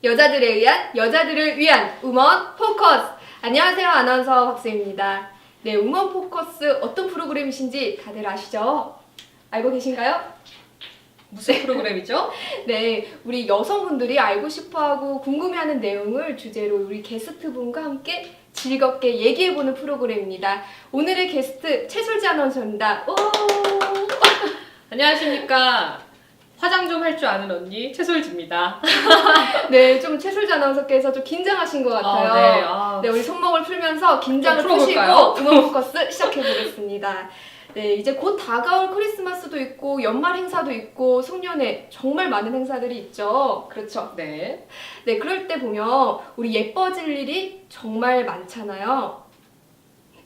여자들에 의한 여자들을 위한 우먼 포커스. 안녕하세요, 아나운서 박수입니다. 네, 우먼 포커스 어떤 프로그램이신지 다들 아시죠? 알고 계신가요? 무슨 프로그램이죠? 네, 우리 여성분들이 알고 싶어하고 궁금해하는 내용을 주제로 우리 게스트분과 함께 즐겁게 얘기해보는 프로그램입니다. 오늘의 게스트 최솔지 아나운서입니다. 오! 안녕하십니까. 화장 좀 할 줄 아는 언니 최솔지입니다. 네, 좀 최솔지 아나운서께서 좀 긴장하신 것 같아요. 네, 우리 손목을 풀면서 긴장을 푸시고 우먼 포커스 시작해보겠습니다. 네, 이제 곧 다가올 크리스마스도 있고 연말 행사도 있고 송년회 정말 많은 행사들이 있죠. 그렇죠? 네. 네, 그럴 때 보면 우리 예뻐질 일이 정말 많잖아요.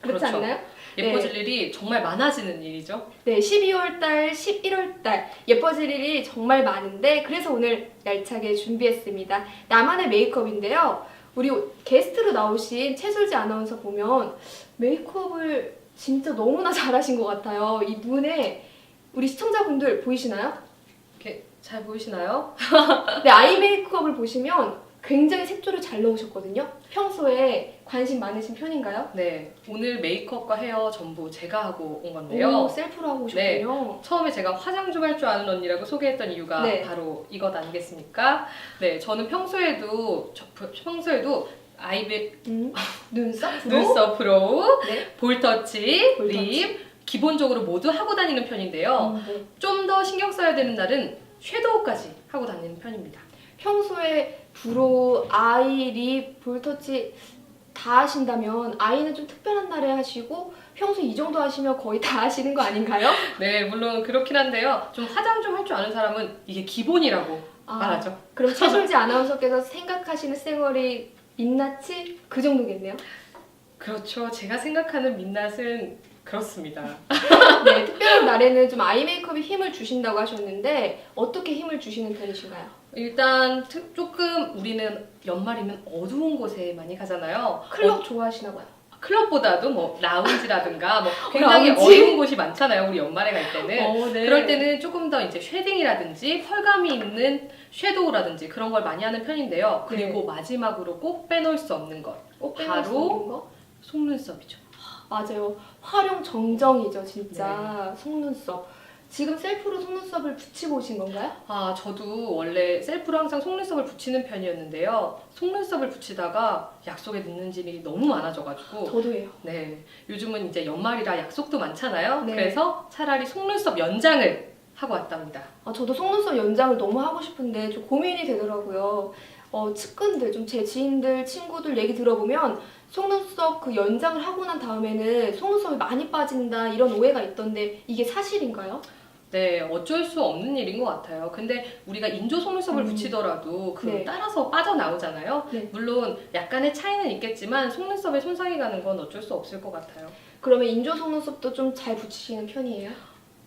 그렇지 그렇죠. 않나요? 예뻐질 일이 정말 많아지는 일이죠. 네, 12월 달, 11월 달 예뻐질 일이 정말 많은데 그래서 오늘 알차게 준비했습니다. 나만의 메이크업인데요. 우리 게스트로 나오신 최솔지 아나운서 보면 메이크업을 진짜 너무나 잘하신 것 같아요. 이 눈에 우리 시청자분들 보이시나요? 이렇게 잘 보이시나요? 네, 아이 메이크업을 보시면 굉장히 색조를 잘 넣으셨거든요. 평소에 관심 많으신 편인가요? 네. 오늘 메이크업과 헤어 전부 제가 하고 온 건데요. 오, 셀프로 하고 오셨군요. 처음에 제가 화장 좀 할 줄 아는 언니라고 소개했던 이유가 네. 바로 이것 아니겠습니까? 네, 저는 평소에도 눈썹, 브로우? 눈썹, 브로우, 네. 볼터치, 볼터치. 립 기본적으로 모두 하고 다니는 편인데요. 네. 좀 더 신경 써야 되는 날은 섀도우까지 하고 다니는 편입니다. 평소에 브로우, 아이, 립, 볼터치 다 하신다면 아이는 좀 특별한 날에 하시고 평소에 이 정도 하시면 거의 다 하시는 거 아닌가요? 네, 물론 그렇긴 한데요. 좀 화장 좀 할 줄 아는 사람은 이게 기본이라고 말하죠. 그럼 최솔지 아나운서께서 생각하시는 쌩얼이 민낯이 그 정도겠네요? 그렇죠. 제가 생각하는 민낯은 그렇습니다. 네, 특별한 날에는 좀 아이 메이크업에 힘을 주신다고 하셨는데 어떻게 힘을 주시는 편이신가요? 일단 조금 우리는 연말이면 어두운 곳에 많이 가잖아요. 클럽 좋아하시나 봐요. 클럽보다도 뭐 라운지라든가 뭐 굉장히 라운지? 어두운 곳이 많잖아요. 우리 연말에 갈 때는. 네. 그럴 때는 조금 더 이제 쉐딩이라든지 펄감이 있는 섀도우라든지 그런 걸 많이 하는 편인데요. 그리고 마지막으로 꼭 빼놓을 수 없는 것. 꼭 빼놓을 수 없는 거? 속눈썹이죠. 맞아요. 활용 정정이죠, 진짜. 속눈썹. 지금 셀프로 속눈썹을 붙이고 오신 건가요? 아, 저도 원래 셀프로 항상 속눈썹을 붙이는 편이었는데요. 속눈썹을 붙이다가 약속에 늦는 일이 너무 많아져가지고 저도예요. 네, 요즘은 이제 연말이라 약속도 많잖아요. 네. 그래서 차라리 속눈썹 연장을 하고 왔답니다. 저도 속눈썹 연장을 너무 하고 싶은데 좀 고민이 되더라고요. 측근들, 좀 제 지인들, 친구들 얘기 들어보면 속눈썹 그 연장을 하고 난 다음에는 속눈썹이 많이 빠진다 이런 오해가 있던데 이게 사실인가요? 네, 어쩔 수 없는 일인 것 같아요. 근데 우리가 인조 속눈썹을 붙이더라도 그 네. 따라서 빠져나오잖아요. 네. 물론 약간의 차이는 있겠지만 속눈썹에 손상이 가는 건 어쩔 수 없을 것 같아요. 그러면 인조 속눈썹도 좀 잘 붙이시는 편이에요?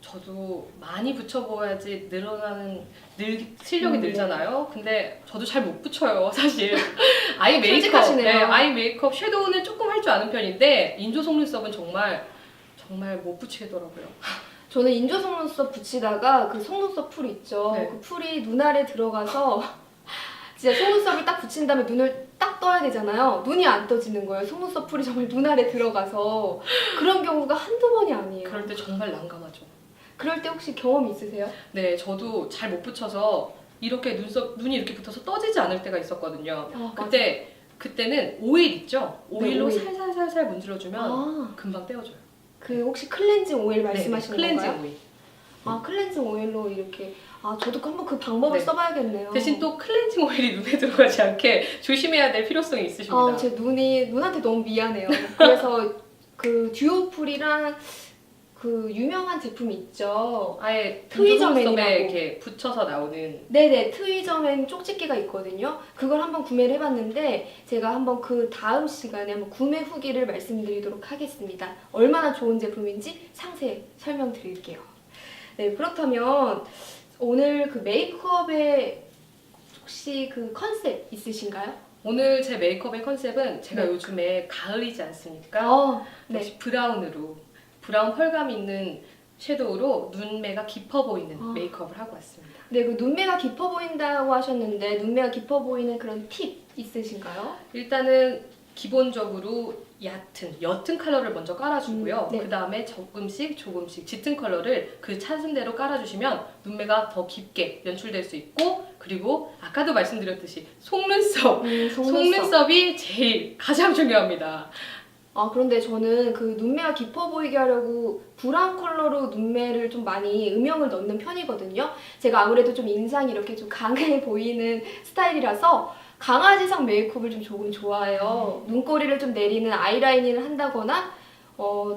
저도 많이 붙여봐야지 실력이 늘잖아요. 근데 저도 잘 못 붙여요, 사실. 아이 메이크업, 솔직하시네요. 아이 메이크업, 섀도우는 조금 할 줄 아는 편인데 인조 속눈썹은 정말 못 붙이겠더라고요. 저는 인조 속눈썹 붙이다가 그 속눈썹 풀 있죠. 네. 그 풀이 눈 아래 들어가서 진짜 속눈썹을 딱 붙인 다음에 눈을 딱 떠야 되잖아요. 눈이 안 떠지는 거예요. 속눈썹 풀이 정말 눈 아래 들어가서 그런 경우가 한두 번이 아니에요. 그럴 때 정말 난감하죠. 그럴 때 혹시 경험 있으세요? 네, 저도 잘 못 붙여서 이렇게 눈이 이렇게 붙어서 떠지지 않을 때가 있었거든요. 그때는 오일 있죠? 오일로 오일. 살살살살 문질러주면 금방 떼어져요. 그 혹시 클렌징 오일 말씀하시는 클렌징 건가요? 오일. 클렌징 오일로 이렇게 저도 한번 그 방법을 네. 써봐야겠네요. 대신 또 클렌징 오일이 눈에 들어가지 않게 조심해야 될 필요성이 있으십니다. 제 눈한테 너무 미안해요. 그래서 그 듀오풀이랑 그 유명한 제품이 있죠. 아예 트위저맨이라고. 속눈썹에 이렇게 붙여서 나오는. 네네, 트위저맨 쪽집게가 있거든요. 그걸 한번 구매를 해봤는데 제가 한번 그 다음 시간에 한번 구매 후기를 말씀드리도록 하겠습니다. 얼마나 좋은 제품인지 상세히 설명드릴게요. 네, 그렇다면 오늘 그 메이크업에 혹시 그 컨셉 있으신가요? 오늘 제 메이크업의 컨셉은 제가 네. 요즘에 가을이지 않습니까? 네. 역시 브라운 펄감 있는 섀도우로 눈매가 깊어 보이는 아. 메이크업을 하고 왔습니다. 네, 그 눈매가 깊어 보인다고 하셨는데 눈매가 깊어 보이는 그런 팁 있으신가요? 일단은 기본적으로 옅은 컬러를 먼저 깔아주고요. 네. 그 다음에 조금씩 짙은 컬러를 그 찾은 대로 깔아주시면 눈매가 더 깊게 연출될 수 있고, 그리고 아까도 말씀드렸듯이 속눈썹. 속눈썹. 속눈썹이 제일 가장 중요합니다. 아, 그런데 저는 그 눈매가 깊어 보이게 하려고 브라운 컬러로 눈매를 좀 많이 음영을 넣는 편이거든요. 제가 아무래도 좀 인상이 이렇게 좀 강해 보이는 스타일이라서 강아지상 메이크업을 좀 조금 좋아해요. 눈꼬리를 좀 내리는 아이라인을 한다거나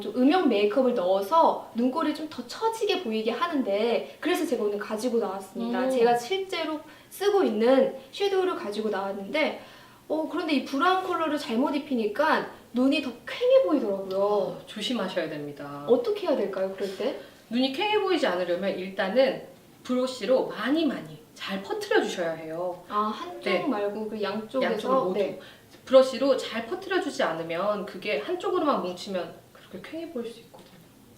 좀 음영 메이크업을 넣어서 눈꼬리를 좀 더 처지게 보이게 하는데, 그래서 제가 오늘 가지고 나왔습니다. 제가 실제로 쓰고 있는 섀도우를 가지고 나왔는데 그런데 이 브라운 컬러를 잘못 입히니까 눈이 더 퀭해 보이더라고요. 조심하셔야 됩니다. 어떻게 해야 될까요, 그럴 때? 눈이 퀭해 보이지 않으려면 일단은 브러쉬로 많이 잘 퍼트려 주셔야 해요. 아, 한쪽 네. 말고 그 양쪽에서? 양쪽을 모두. 네. 브러쉬로 잘 퍼트려 주지 않으면 그게 한쪽으로만 뭉치면 그렇게 퀭해 보일 수 있거든요.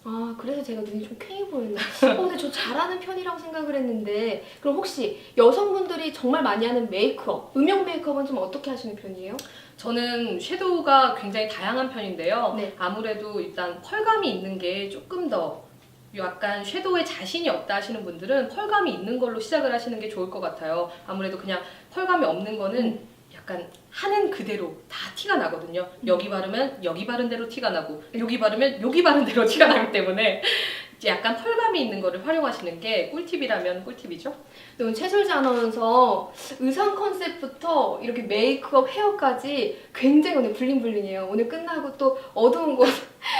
아, 그래서 제가 눈이 좀 퀭해 보였나? 근데 저 잘하는 편이라고 생각을 했는데, 그럼 혹시 여성분들이 정말 많이 하는 메이크업, 음영 메이크업은 좀 어떻게 하시는 편이에요? 저는 섀도우가 굉장히 다양한 편인데요. 네. 아무래도 일단 펄감이 있는 게 조금 더 약간 섀도우에 자신이 없다 하시는 분들은 펄감이 있는 걸로 시작을 하시는 게 좋을 것 같아요. 아무래도 그냥 펄감이 없는 거는 약간 하는 그대로 다 티가 나거든요. 여기 바르면 여기 바른 대로 티가 나고, 여기 바르면 여기 바른 대로 티가 나기 때문에 이제 약간 펄감이 있는 거를 활용하시는 게 꿀팁이라면 꿀팁이죠. 오늘 최솔지 아나운서 의상 컨셉부터 이렇게 메이크업, 헤어까지 굉장히 오늘 블링블링해요. 오늘 끝나고 또 어두운 곳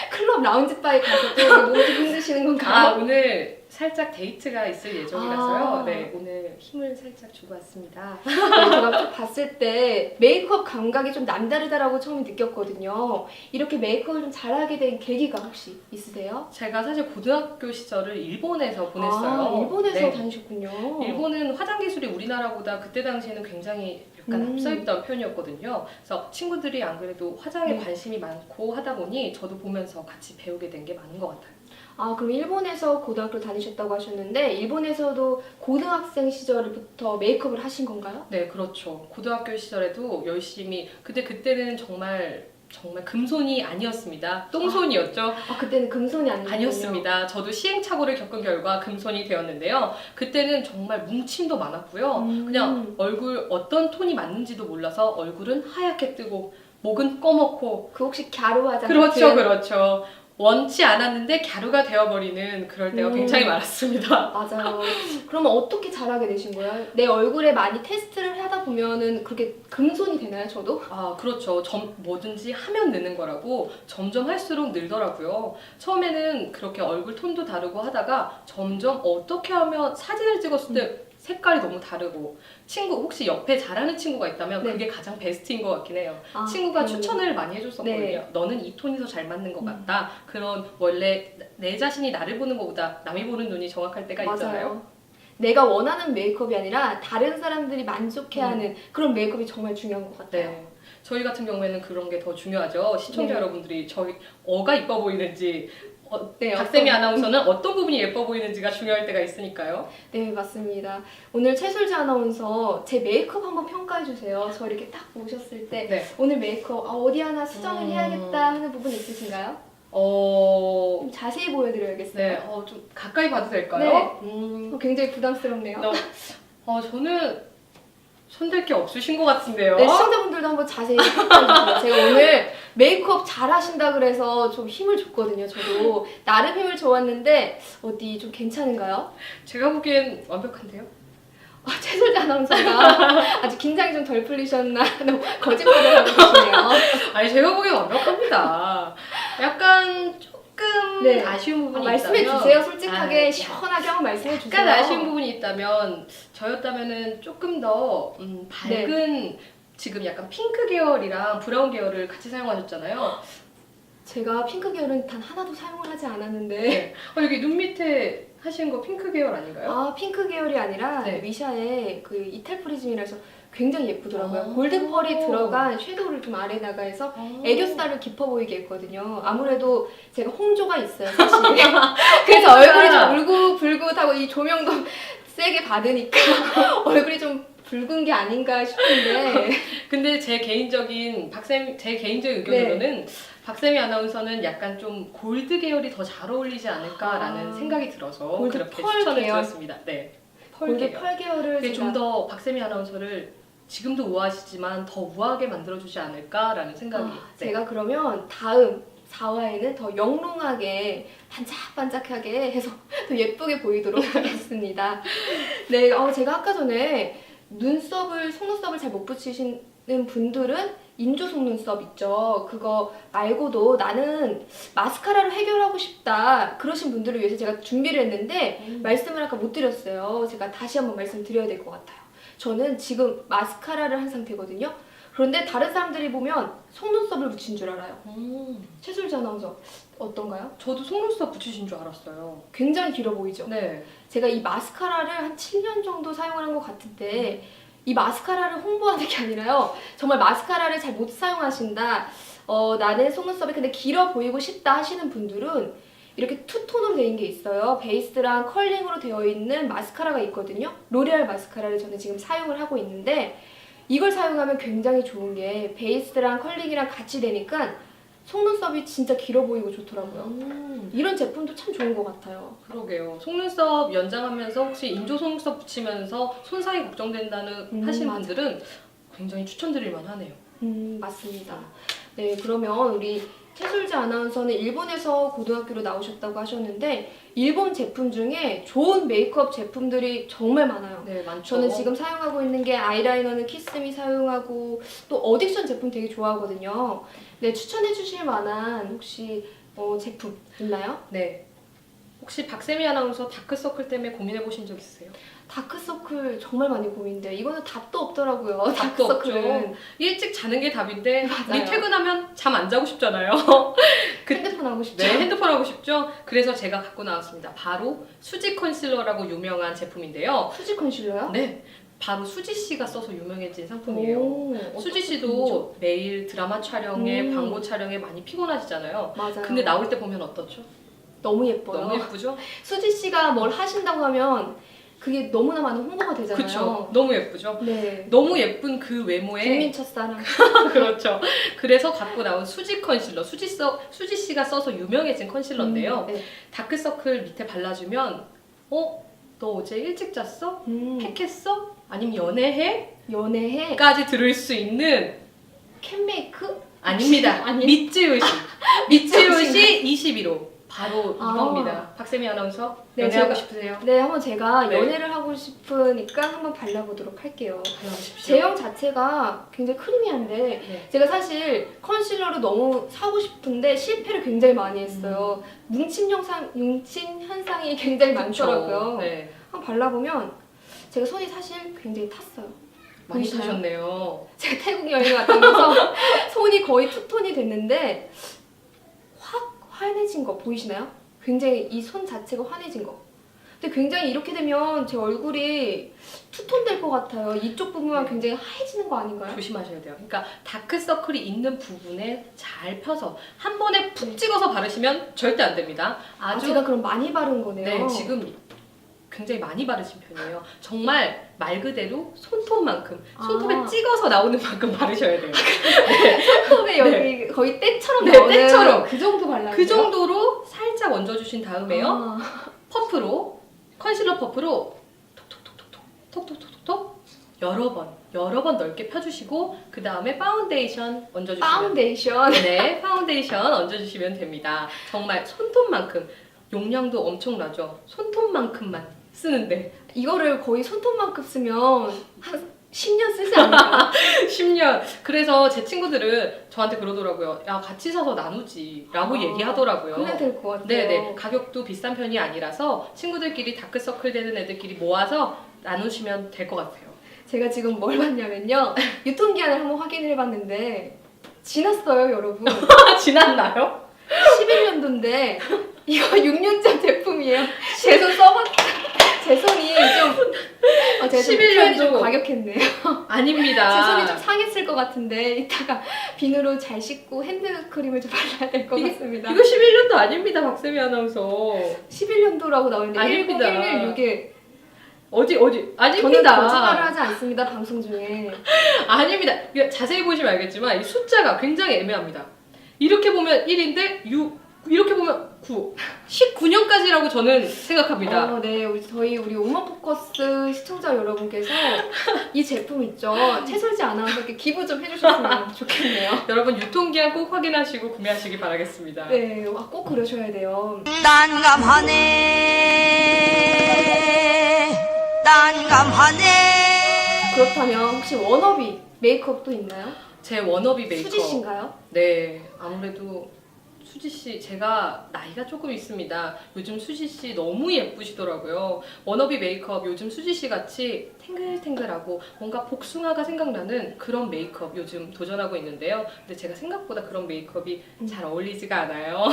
클럽 라운지바에 가서 또 몸을 흔드시는 건가요? 오늘 살짝 데이트가 있을 예정이라서요. 아. 네, 오늘 힘을 살짝 주고 왔습니다. 네, 제가 또 봤을 때 메이크업 감각이 좀 남다르다라고 처음에 느꼈거든요. 이렇게 메이크업을 좀 잘하게 된 계기가 혹시 있으세요? 제가 사실 고등학교 시절을 일본에서 보냈어요. 아, 일본에서 네. 다니셨군요. 일본은 화장 기술이 우리나라보다 그때 당시에는 굉장히 약간 앞서있던 편이었거든요. 그래서 친구들이 안 그래도 화장에 관심이 많고 하다 보니 저도 보면서 같이 배우게 된 게 많은 것 같아요. 아, 그럼 일본에서 고등학교를 다니셨다고 하셨는데 일본에서도 고등학생 시절부터 메이크업을 하신 건가요? 네, 그렇죠. 고등학교 시절에도 열심히, 그때는 정말 금손이 아니었습니다. 똥손이었죠. 아, 그때는 금손이 아니었습니다. 저도 시행착오를 겪은 결과 금손이 되었는데요. 그때는 정말 뭉침도 많았고요. 그냥 얼굴 어떤 톤이 맞는지도 몰라서 얼굴은 하얗게 뜨고 목은 꺼먹고. 그 혹시 갸루 화장 그렇죠, 같은? 그렇죠. 원치 않았는데 갸루가 되어버리는 그럴 때가 굉장히 많았습니다. 맞아요. 그러면 어떻게 잘하게 되신 거예요? 내 얼굴에 많이 테스트를 하다 보면은 그렇게 금손이 되나요, 저도? 아, 그렇죠. 뭐든지 하면 느는 거라고 점점 할수록 늘더라고요. 처음에는 그렇게 얼굴 톤도 다르고 하다가 점점 어떻게 하면 사진을 찍었을 때 색깔이 너무 다르고, 혹시 옆에 잘하는 친구가 있다면 네. 그게 가장 베스트인 것 같긴 해요. 아, 친구가 그러면은- 추천을 많이 해줬었거든요. 네. 너는 이 톤이 더 잘 맞는 것 같다. 그런 원래 내 자신이 나를 보는 것보다 남이 보는 눈이 정확할 때가 있잖아요. 맞아요. 내가 원하는 메이크업이 아니라 다른 사람들이 만족해하는 그런 메이크업이 정말 중요한 것 같아요. 네. 저희 같은 경우에는 그런 게 더 중요하죠. 시청자 네. 여러분들이 저희 어가 이뻐 보이는지, 네, 박세미 어떤- 아나운서는 어떤 부분이 예뻐 보이는지가 중요할 때가 있으니까요. 네, 맞습니다. 오늘 최솔지 아나운서 제 메이크업 한번 평가해 주세요. 저 이렇게 딱 보셨을 때 네. 오늘 메이크업 어디 하나 수정을 해야겠다 하는 부분 있으신가요? 어, 좀 자세히 보여드려야겠어요. 네, 좀 가까이 봐도 될까요? 굉장히 부담스럽네요. 저는 손댈 게 없으신 것 같은데요. 네, 시청자분들도 한번 자세히 평가해 주세요. 제가 오늘 메이크업 잘 하신다 그래서 좀 힘을 줬거든요. 저도 나름 힘을 줘왔는데 어디 좀 괜찮은가요? 제가 보기엔 완벽한데요? 최솔지 아나운서가 아직 긴장이 좀 덜 풀리셨나? 너무 거짓말을 하고 계시네요. 아니, 제가 보기엔 완벽합니다. 약간 조금 네. 아쉬운 부분이 말씀해 있다면, 주세요. 솔직하게 아, 시원하게 한번 말씀해 주세요. 약간 아쉬운 부분이 있다면, 저였다면은 조금 더 밝은, 지금 약간 핑크 계열이랑 브라운 계열을 같이 사용하셨잖아요. 제가 핑크 계열은 단 하나도 사용을 하지 않았는데 네. 여기 눈 밑에 하신 거 핑크 계열 아닌가요? 아, 핑크 계열이 아니라 네. 위샤의 그 이탈 프리즘이라서 굉장히 예쁘더라고요. 아. 골드 펄이 들어간 섀도우를 좀 아래다가 해서 애교살을 깊어 보이게 했거든요. 아무래도 제가 홍조가 있어요, 사실. 그래서 얼굴이 좀 울긋불긋하고 이 조명도 세게 받으니까 얼굴이 좀 붉은 게 아닌가 싶은데. 근데 제 개인적인 의견으로는 박세미 아나운서는 약간 좀 골드 계열이 더 잘 어울리지 않을까라는 생각이 들어서 골드 그렇게 펄 추천을 계열? 드렸습니다. 네. 펄 골드 계열. 펄 계열을 그게 제가 좀 더 박세미 아나운서를 지금도 우아하시지만 더 우아하게 만들어주지 않을까라는 생각이. 네. 제가 그러면 다음 4화에는 더 영롱하게 반짝반짝하게 해서 더 예쁘게 보이도록 하겠습니다. 네, 제가 아까 전에 속눈썹을 잘 못 붙이시는 분들은 인조 속눈썹 있죠. 그거 말고도 나는 마스카라로 해결하고 싶다 그러신 분들을 위해서 제가 준비를 했는데 말씀을 아까 못 드렸어요. 제가 다시 한번 말씀드려야 될 것 같아요. 저는 지금 마스카라를 한 상태거든요. 그런데 다른 사람들이 보면 속눈썹을 붙인 줄 알아요. 최술지 아나운서 어떤가요? 저도 속눈썹 붙이신 줄 알았어요. 굉장히 길어 보이죠? 네. 제가 이 마스카라를 한 7년 정도 사용을 한 것 같은데 이 마스카라를 홍보하는 게 아니라요. 정말 마스카라를 잘 못 사용하신다. 나는 속눈썹이 근데 길어 보이고 싶다 하시는 분들은 이렇게 투톤으로 되어 있는 게 있어요. 베이스랑 컬링으로 되어 있는 마스카라가 있거든요. 로레알 마스카라를 저는 지금 사용을 하고 있는데 이걸 사용하면 굉장히 좋은 게 베이스랑 컬링이랑 같이 되니까 속눈썹이 진짜 길어 보이고 좋더라고요. 이런 제품도 참 좋은 것 같아요. 그러게요. 속눈썹 연장하면서 혹시 인조 속눈썹 붙이면서 손상이 걱정된다는 하시는 맞아. 분들은 굉장히 추천드릴 만하네요. 맞습니다. 네, 그러면 우리 최술지 아나운서는 일본에서 고등학교로 나오셨다고 하셨는데 일본 제품 중에 좋은 메이크업 제품들이 정말 많아요. 네, 많죠. 저는 지금 사용하고 있는 게 아이라이너는 키스미 사용하고 또 어딕션 제품 되게 좋아하거든요. 네, 추천해 주실 만한 혹시 제품 있나요? 네. 혹시 박세미 아나운서 다크서클 때문에 고민해 보신 적 있으세요? 다크서클 정말 많이 고민돼요. 이거는 답도 없더라고요. 답도 다크서클은. 일찍 자는 게 답인데 맞아요. 우리 퇴근하면 잠 안 자고 싶잖아요. 핸드폰 하고 싶죠? 네, 핸드폰 하고 싶죠? 그래서 제가 갖고 나왔습니다. 바로 수지 컨실러라고 유명한 제품인데요. 수지 컨실러요? 네, 바로 수지 씨가 써서 유명해진 상품이에요. 오, 수지 어떤 씨도 제품이죠? 매일 드라마 촬영에 음. 광고 촬영에 많이 피곤하시잖아요. 맞아요. 근데 나올 때 보면 어떻죠? 너무 예뻐요. 너무 예쁘죠? 수지 씨가 뭘 하신다고 하면 그게 너무나 많은 홍보가 되잖아요. 그렇죠. 너무 예쁘죠? 네. 너무 예쁜 그 외모에 국민 첫사랑. 그렇죠. 그래서 갖고 나온 수지 컨실러. 수지 씨가 써서 유명해진 컨실러인데요. 네. 다크서클 밑에 발라주면 너 어제 일찍 잤어? 팩했어? 아니면 연애해? 연애해. 까지 들을 수 있는 캔메이크? 아닙니다. 아니. 미쯔요시. 미쯔요시 21호. 바로 아. 이겁니다. 박세미 아나운서 네, 연애하고 제가- 싶으세요? 네, 한번 제가 네. 연애를 하고 싶으니까 한번 발라보도록 할게요. 발라보십시오. 제형 자체가 굉장히 크리미한데 네. 제가 사실 컨실러를 너무 사고 싶은데 실패를 굉장히 많이 했어요. 뭉침 현상이 굉장히 많더라고요. 네. 한번 발라보면 제가 손이 사실 굉장히 탔어요. 많이 보이시나요? 타셨네요. 제가 태국 여행 갔다 오면서 손이 거의 투톤이 됐는데 확 환해진 거 보이시나요? 굉장히 이 손 자체가 환해진 거. 근데 굉장히 이렇게 되면 제 얼굴이 투톤 될 것 같아요. 이쪽 부분만 네. 굉장히 하얘지는 거 아닌가요? 조심하셔야 돼요. 그러니까 다크서클이 있는 부분에 잘 펴서 한 번에 푹 찍어서 바르시면 절대 안 됩니다. 아주 제가 그럼 많이 바른 거네요. 네, 지금 굉장히 많이 바르신 편이에요. 정말 말 그대로 손톱만큼, 손톱에 아. 찍어서 나오는 만큼 바르셔야 돼요. 손톱에 여기 네. 거의 때처럼 네, 나오는 때처럼. 그 정도 발라요. 그 정도로 살짝 얹어주신 다음에요. 아. 퍼프로, 컨실러 퍼프로 톡톡톡톡톡톡톡톡톡 여러 번 넓게 펴주시고 그 다음에 파운데이션 얹어주시면 파운데이션. 네, 파운데이션 얹어주시면 됩니다. 정말 손톱만큼 용량도 엄청나죠. 손톱만큼만 쓰는데 이거를 거의 손톱만큼 쓰면 한 10년 쓰지 않을까? 10년. 그래서 제 친구들은 저한테 그러더라고요. 야, 같이 사서 나누지 라고 얘기하더라고요. 그래야 될 것 같아요. 네네. 가격도 비싼 편이 아니라서 친구들끼리 다크서클 되는 애들끼리 모아서 나누시면 될 것 같아요. 제가 지금 뭘 봤냐면요. 유통기한을 한번 확인을 해봤는데 지났어요, 여러분. 지났나요? 11년도인데 이거 6년째 제품이에요. 제 손 써봤. 제 손이 좀 제가 좀 11년도 표현이 좀 과격했네요. 아닙니다. 제 손이 좀 상했을 것 같은데 이따가 비누로 잘 씻고 핸드크림을 좀 발라야 될 것 같습니다. 이거 11년도 아닙니다, 박세미 아나운서. 11년도라고 나오는데 아닙니다. 1011 어디 저는 아닙니다. 거짓말을 하지 않습니다. 방송 중에. 아닙니다. 이거 자세히 보시면 알겠지만 이 숫자가 굉장히 애매합니다. 이렇게 보면 1인데 6, 이렇게 보면 9. 19년까지라고 저는 생각합니다. 네, 우리 우먼 포커스 시청자 여러분께서 이 제품 있죠? 채솔지 아나운서께 기부 좀 해주셨으면 좋겠네요. 여러분 유통기한 꼭 확인하시고 구매하시기 바라겠습니다. 네, 꼭 그러셔야 돼요. 난감하네. 그렇다면 혹시 워너비 메이크업도 있나요? 제 워너비 메이크업. 수지 씨인가요? 네, 아무래도 수지 씨 제가 나이가 조금 있습니다. 요즘 수지 씨 너무 예쁘시더라고요. 워너비 메이크업 요즘 수지 씨 같이 탱글탱글하고 뭔가 복숭아가 생각나는 그런 메이크업 요즘 도전하고 있는데요. 근데 제가 생각보다 그런 메이크업이 잘 어울리지가 않아요.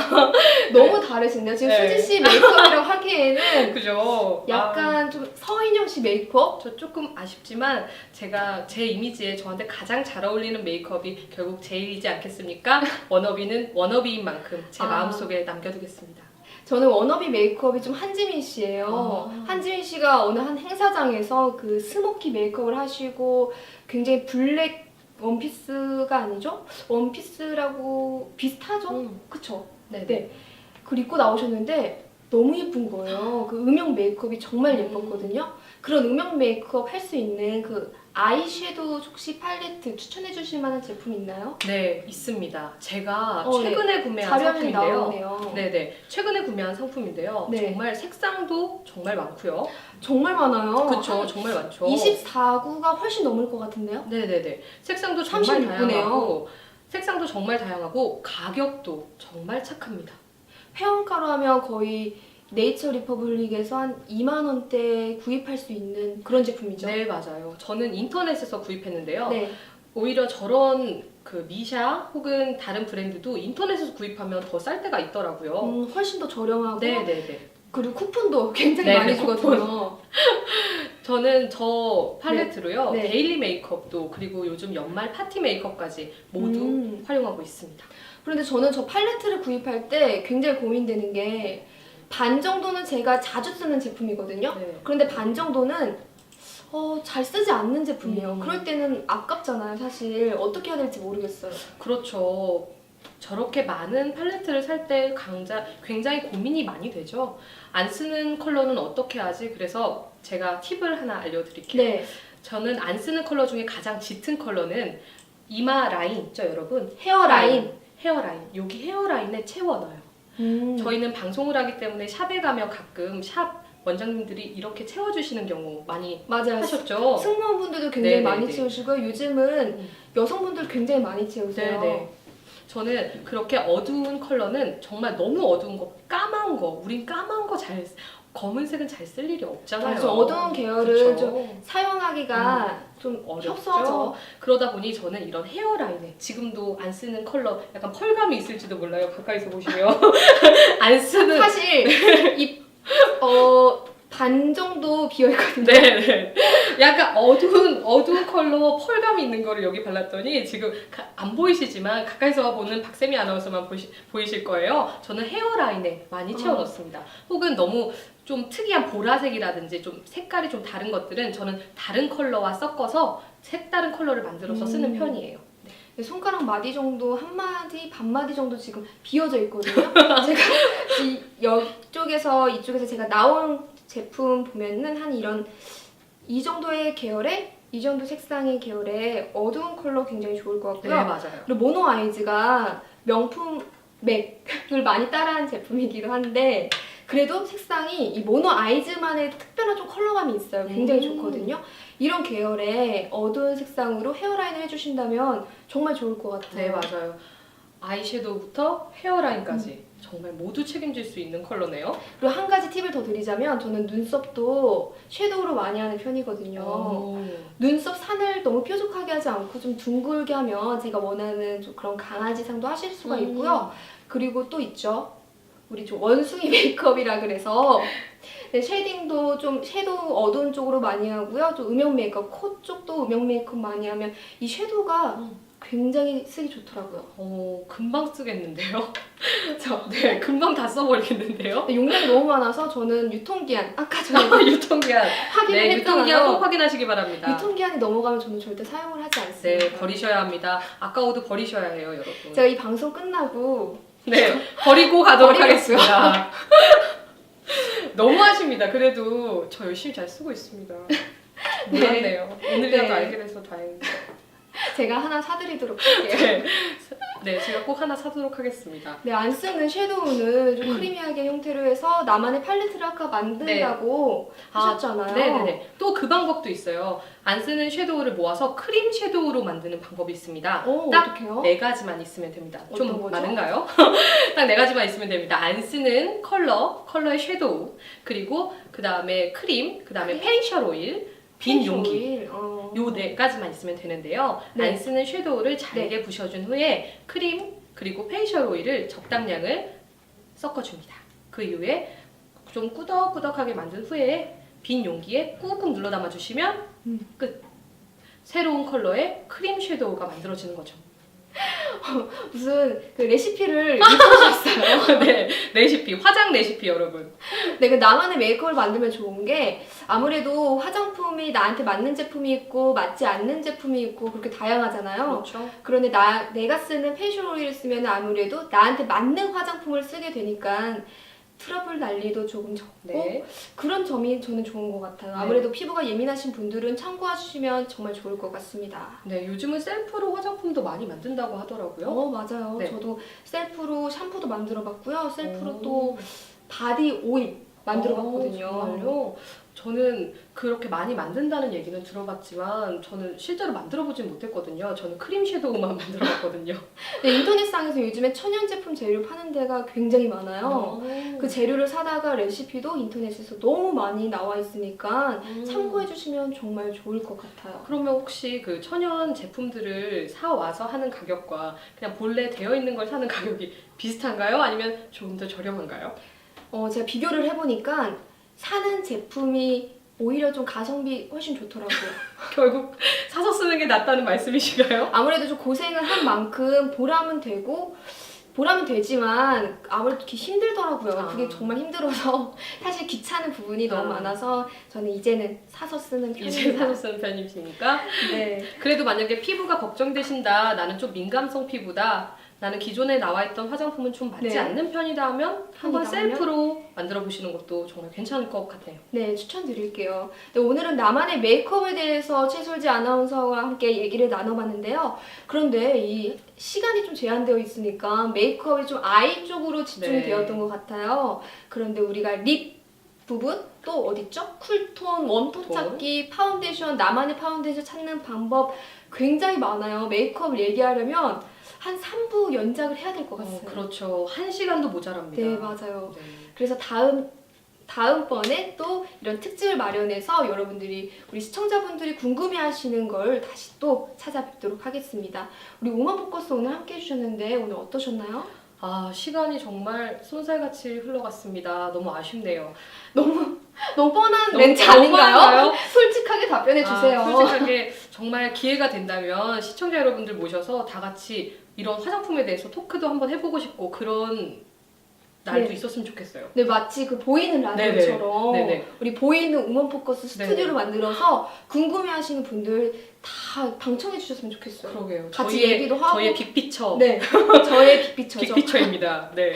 너무 다르신데요. 지금 네. 수지 씨 메이크업이라고 하기에는 그죠? 약간 좀 서인영 씨 메이크업? 저 조금 아쉽지만 제가 제 이미지에 저한테 가장 잘 어울리는 메이크업이 결국 제일이지 않겠습니까? 워너비는 워너비인 만큼 제 마음속에 남겨두겠습니다. 저는 워너비 메이크업이 좀 한지민 씨예요. 한지민 씨가 어느 한 행사장에서 그 스모키 메이크업을 하시고 굉장히 블랙 원피스가 아니죠? 원피스라고 비슷하죠? 그쵸? 네네. 네. 그걸 입고 나오셨는데 너무 예쁜 거예요. 그 음영 메이크업이 정말 예뻤거든요. 그런 음영 메이크업 할 수 있는 그 아이섀도우 혹시 팔레트 추천해 주실 만한 제품 있나요? 네, 있습니다. 제가 네. 최근에 구매한 자료화면이 상품인데요. 나오네요. 네네. 최근에 구매한 상품인데요. 네. 정말 색상도 정말 많고요. 정말 많아요. 그쵸, 정말 많죠. 24구가 훨씬 넘을 것 같은데요? 네네네. 색상도 정말 36 구네요. 다양하고 색상도 정말 다양하고 가격도 정말 착합니다. 회원가로 하면 거의 네이처 리퍼블릭에서 한 2만 원대 구입할 수 있는 그런 제품이죠. 네, 맞아요. 저는 인터넷에서 구입했는데요. 네. 오히려 저런 그 미샤 혹은 다른 브랜드도 인터넷에서 구입하면 더 쌀 때가 있더라고요. 훨씬 더 저렴하고 네네네. 그리고 쿠폰도 굉장히 네, 많이 쿠폰. 주거든요. 저는 저 팔레트로요. 네. 데일리 메이크업도 그리고 요즘 연말 파티 메이크업까지 모두 활용하고 있습니다. 그런데 저는 저 팔레트를 구입할 때 굉장히 고민되는 게 반 정도는 제가 자주 쓰는 제품이거든요. 네. 그런데 반 정도는 잘 쓰지 않는 제품이에요. 음. 그럴 때는 아깝잖아요. 사실 어떻게 해야 될지 모르겠어요. 그렇죠. 저렇게 많은 팔레트를 살 때 굉장히 고민이 많이 되죠. 안 쓰는 컬러는 어떻게 하지? 그래서 제가 팁을 하나 알려드릴게요. 네. 저는 안 쓰는 컬러 중에 가장 짙은 컬러는 이마 라인 있죠, 여러분? 헤어라인. 헤어라인. 여기 헤어라인에 채워넣어요. 저희는 방송을 하기 때문에 샵에 가면 가끔 샵 원장님들이 이렇게 채워주시는 경우 많이 맞아요. 하셨죠? 승무원분들도 굉장히 네네네. 많이 채우시고요. 요즘은 여성분들 굉장히 많이 채우세요. 네네. 저는 그렇게 어두운 컬러는 정말 너무 어두운 거, 까만 거, 우린 까만 거 검은색은 잘 쓸 일이 없잖아요. 맞아, 어두운 계열은 그쵸? 좀 사용하기가 좀 어렵죠. 협소하죠. 그러다 보니 저는 이런 헤어라인에 지금도 안 쓰는 컬러 약간 펄감이 있을지도 몰라요. 가까이서 보시면 안 쓰는 사실 이 반 정도 비어 있거든요. 네. 약간 어두운 컬러 펄감이 있는 거를 여기 발랐더니 지금 안 보이시지만 가까이서 보는 박세미 아나운서만 보이실 거예요. 저는 헤어라인에 많이 채워넣습니다. 혹은 너무 좀 특이한 보라색이라든지 좀 색깔이 좀 다른 것들은 저는 다른 컬러와 섞어서 색다른 컬러를 만들어서 쓰는 편이에요. 손가락 마디 정도, 한 마디, 반 마디 정도 지금 비어져 있거든요. 제가 이쪽에서 제가 나온 제품 보면은 한 이 정도의 계열의 이 정도 색상의 계열의 어두운 컬러 굉장히 좋을 것 같고요. 네, 맞아요. 그리고 모노 아이즈가 명품 맥을 많이 따라한 제품이기도 한데 그래도 색상이 이 모노 아이즈만의 특별한 좀 컬러감이 있어요. 굉장히 좋거든요. 이런 계열의 어두운 색상으로 헤어라인을 해주신다면 정말 좋을 것 같아요. 네, 맞아요. 아이섀도우부터 헤어라인까지 정말 모두 책임질 수 있는 컬러네요. 그리고 한 가지 팁을 더 드리자면 저는 눈썹도 섀도우로 많이 하는 편이거든요. 눈썹 산을 너무 뾰족하게 하지 않고 좀 둥글게 하면 제가 원하는 좀 그런 강아지상도 하실 수가 있고요. 그리고 또 있죠. 우리 좀 원숭이 메이크업이라 그래서 네, 쉐이딩도 좀 섀도우 어두운 쪽으로 많이 하고요. 좀 음영 메이크업, 코 쪽도 음영 메이크업 많이 하면 이 섀도우가 굉장히 쓰기 좋더라고요. 금방 쓰겠는데요? 그렇죠. 네, 금방 다 써버리겠는데요? 용량이 너무 많아서 저는 유통기한 아까 전에 유통기한. 확인을 네, 유통기한 꼭 했잖아요. 확인하시기 바랍니다. 유통기한이 넘어가면 저는 절대 사용을 하지 않습니다. 네, 버리셔야 합니다. 아까워도 버리셔야 해요, 여러분. 제가 이 방송 끝나고 네, 버리고 가도록 버리겠어요. 하겠습니다. 너무하십니다. 그래도 저 열심히 잘 쓰고 있습니다. 몰랐네요. 오늘이라도 네. 알게 돼서 다행입니다. 제가 하나 사드리도록 할게요. 네. 네, 제가 꼭 하나 사도록 하겠습니다. 네, 안 쓰는 섀도우는 좀 크리미하게 형태로 해서 나만의 팔레트를 아까 만든다고 하셨잖아요. 네네네. 또 그 방법도 있어요. 안 쓰는 섀도우를 모아서 크림 섀도우로 만드는 방법이 있습니다. 딱 어떡해요? 4가지만 있으면 됩니다. 좀 어떤 거죠? 많은가요? 딱 4가지만 있으면 됩니다. 안 쓰는 컬러의 섀도우, 그리고 그 다음에 크림, 그 다음에 페이셜 오일, 빈 용기. 오일. 요 4가지만 있으면 되는데요. 네. 안 쓰는 섀도우를 잘게 부셔준 후에 크림 그리고 페이셜 오일을 적당량을 섞어줍니다. 그 이후에 좀 꾸덕꾸덕하게 만든 후에 빈 용기에 꾹꾹 눌러 담아주시면 끝. 새로운 컬러의 크림 섀도우가 만들어지는 거죠. 무슨 그 레시피를 읽으셨어요. 네, 레시피, 화장 레시피 여러분. 네, 그 나만의 메이크업을 만들면 좋은 게 아무래도 화장품이 나한테 맞는 제품이 있고 맞지 않는 제품이 있고 그렇게 다양하잖아요. 그렇죠. 그런데 내가 쓰는 페이셜 오일을 쓰면 아무래도 나한테 맞는 화장품을 쓰게 되니까 트러블 난리도 조금 적고 네. 그런 점이 저는 좋은 것 같아요. 네. 아무래도 피부가 예민하신 분들은 참고하시면 정말 좋을 것 같습니다. 네, 요즘은 셀프로 화장품도 많이 만든다고 하더라고요. 맞아요. 네. 저도 셀프로 샴푸도 만들어봤고요. 셀프로 오. 또 바디 오일 만들어봤거든요. 정말요? 저는 그렇게 많이 만든다는 얘기는 들어봤지만 저는 실제로 만들어보진 못했거든요. 저는 크림 섀도우만 만들어봤거든요. 네, 인터넷상에서 요즘에 천연 제품 재료 파는 데가 굉장히 많아요. 그 재료를 사다가 레시피도 인터넷에서 너무 많이 나와 있으니까 참고해주시면 정말 좋을 것 같아요. 그러면 혹시 그 천연 제품들을 사와서 하는 가격과 그냥 본래 되어 있는 걸 사는 가격이 비슷한가요? 아니면 조금 더 저렴한가요? 제가 비교를 해보니까 사는 제품이 오히려 좀 가성비 훨씬 좋더라고요. 결국 사서 쓰는 게 낫다는 말씀이신가요? 아무래도 좀 고생을 한 만큼 보람은 되지만 아무래도 이렇게 힘들더라고요. 그게 정말 힘들어서 사실 귀찮은 부분이 너무 많아서 저는 이제는 사서 쓰는 편입니다. 이제 사서 쓰는 편이시니까? 네. 그래도 만약에 피부가 걱정되신다, 나는 좀 민감성 피부다, 나는 기존에 나와 있던 화장품은 좀 맞지 네. 않는 편이다 하면 한번 편이다 셀프로 만들어 보시는 것도 정말 괜찮을 것 같아요. 네, 추천드릴게요. 네, 오늘은 나만의 메이크업에 대해서 최솔지 아나운서와 함께 얘기를 나눠봤는데요. 그런데 이 시간이 좀 제한되어 있으니까 메이크업이 좀 아이 쪽으로 집중이 네. 되었던 것 같아요. 그런데 우리가 립 부분 또 어딨죠? 쿨톤, 웜톤 톤. 찾기, 파운데이션, 나만의 파운데이션 찾는 방법 굉장히 많아요. 메이크업을 얘기하려면 한 3부 연작을 해야 될 것 같아요. 그렇죠. 1시간도 모자랍니다. 네, 맞아요. 네. 그래서 다음번에 또 이런 특집을 마련해서 여러분들이 우리 시청자분들이 궁금해하시는 걸 다시 또 찾아뵙도록 하겠습니다. 우리 우먼포커스 오늘 함께 해주셨는데 오늘 어떠셨나요? 시간이 정말 쏜살같이 흘러갔습니다. 너무 아쉽네요. 너무 뻔한 너무 멘트 너무한가요? 아닌가요? 솔직하게 답변해 주세요. 솔직하게 정말 기회가 된다면 시청자 여러분들 모셔서 다 같이 이런 화장품에 대해서 토크도 한번 해보고 싶고 그런 날도 네. 있었으면 좋겠어요. 네, 마치 그 보이는 라디오처럼 네네. 우리 보이는 우먼포커스 스튜디오를 네네. 만들어서 궁금해하시는 분들 다 방청해 주셨으면 좋겠어요. 그러게요. 같이 얘기도 하고. 저희의 빅피처. 네, 저의 빅피처죠. 빅피처입니다. 네.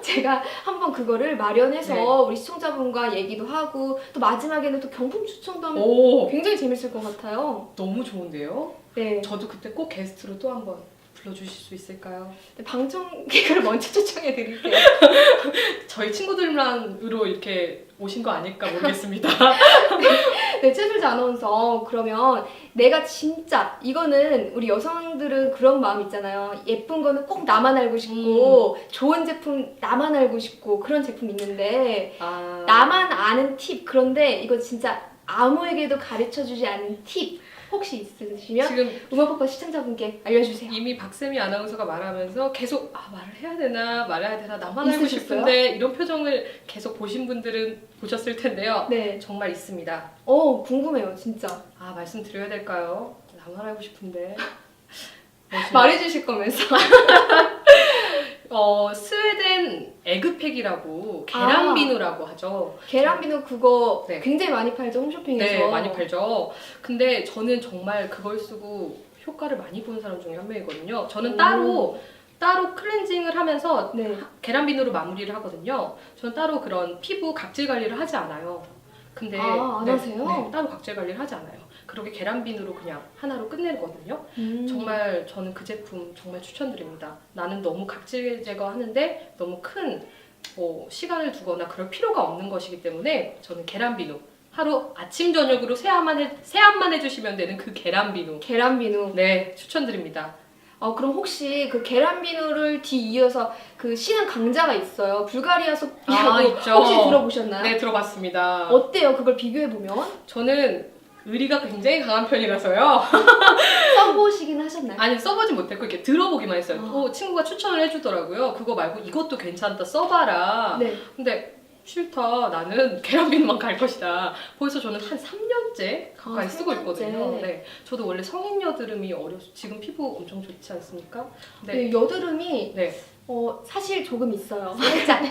제가 한번 그거를 마련해서 네. 우리 시청자분과 얘기도 하고 또 마지막에는 또 경품 추첨도 하면 오, 굉장히 재밌을 것 같아요. 너무 좋은데요? 네, 저도 그때 꼭 게스트로 또 한번 불러주실 수 있을까요? 방청객을 먼저 추천해 드릴게요. 저희 친구들만으로 이렇게 오신 거 아닐까 모르겠습니다. 네, 최솔지 아나운서 그러면 내가 진짜 이거는 우리 여성들은 그런 마음 있잖아요. 예쁜 거는 꼭 나만 알고 싶고 좋은 제품 나만 알고 싶고 그런 제품 있는데 나만 아는 팁 그런데 이거 진짜 아무에게도 가르쳐주지 않은 팁 혹시 있으시면 지금 우먼포커스 시청자분께 알려주세요. 이미 박세미 아나운서가 말하면서 계속 말을 해야 되나 말아야 되나 나만 알고 있으셨어요? 싶은데 이런 표정을 계속 보신 분들은 보셨을 텐데요. 네. 정말 있습니다. 궁금해요, 진짜. 말씀드려야 될까요? 나만 알고 싶은데. 말해주실 거면서. 스웨덴 에그팩이라고 계란 비누라고 하죠. 계란 비누 그거 네. 굉장히 많이 팔죠, 홈쇼핑에서. 네, 많이 팔죠. 근데 저는 정말 그걸 쓰고 효과를 많이 본 사람 중에 한 명이거든요. 저는 따로 클렌징을 하면서 네. 계란 비누로 마무리를 하거든요. 저는 따로 그런 피부 각질 관리를 하지 않아요. 근데 안 하세요? 네, 따로 각질 관리를 하지 않아요. 그렇게 계란 비누로 그냥 하나로 끝내거든요. 정말 저는 그 제품 정말 추천드립니다. 나는 너무 각질 제거하는데 너무 큰 시간을 두거나 그럴 필요가 없는 것이기 때문에 저는 계란 비누 하루 아침 저녁으로 세안만 해주시면 되는 그 계란 비누. 계란 비누. 네, 추천드립니다. 그럼 혹시 그 계란 비누를 뒤이어서 그 신은 강자가 있어요. 불가리아 소피라고 있죠. 혹시 들어보셨나요? 네, 들어봤습니다. 어때요? 그걸 비교해 보면 저는 의리가 굉장히 강한 편이라서요. 써보시긴 하셨나요? 아니, 써보진 못했고 이렇게 들어보기만 했어요. 친구가 추천을 해주더라고요. 그거 말고 이것도 괜찮다, 써봐라. 네. 근데 싫다, 나는 계란 비누만 갈 것이다. 벌써 저는 한 3년째 가까이 쓰고 3년째. 있거든요. 네, 저도 원래 성인 여드름이 지금 피부 엄청 좋지 않습니까? 네, 여드름이 네. 사실 조금 있어요. 살짝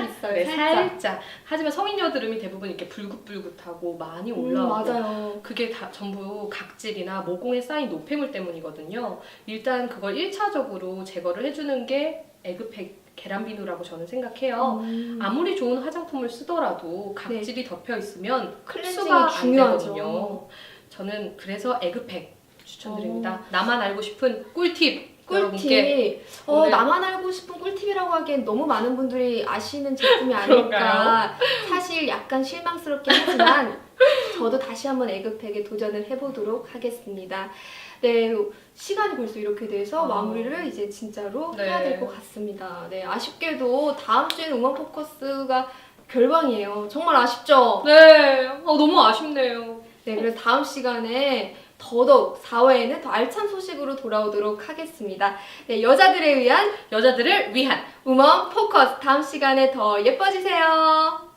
있어요. 네, 살짝. 살짝. 하지만 성인 여드름이 대부분 이렇게 불긋불긋하고 많이 올라오고 맞아요. 그게 다 전부 각질이나 모공에 쌓인 노폐물 때문이거든요. 일단 그걸 1차적으로 제거를 해주는 게 에그팩 계란 비누라고 저는 생각해요. 아무리 좋은 화장품을 쓰더라도 각질이 덮여 있으면 클렌징이 흡수가 안 중요하죠. 되거든요. 저는 그래서 에그팩 추천드립니다. 나만 알고 싶은 꿀팁. 여러분께 꿀팁. 오늘- 나만 알고 싶은 꿀팁이라고 하기엔 너무 많은 분들이 아시는 제품이 아닐까. 그런가요? 사실 약간 실망스럽긴 하지만 저도 다시 한번 에그팩에 도전을 해보도록 하겠습니다. 네, 시간이 벌써 이렇게 돼서 마무리를 이제 진짜로 네. 해야 될 것 같습니다. 네, 아쉽게도 다음 주에는 우먼포커스가 결방이에요. 정말 아쉽죠? 네, 너무 아쉽네요. 네, 그래서 다음 시간에 더더욱 4화에는 더 알찬 소식으로 돌아오도록 하겠습니다. 네, 여자들을 위한 여자들을 위한 우먼 포커스 다음 시간에 더 예뻐지세요.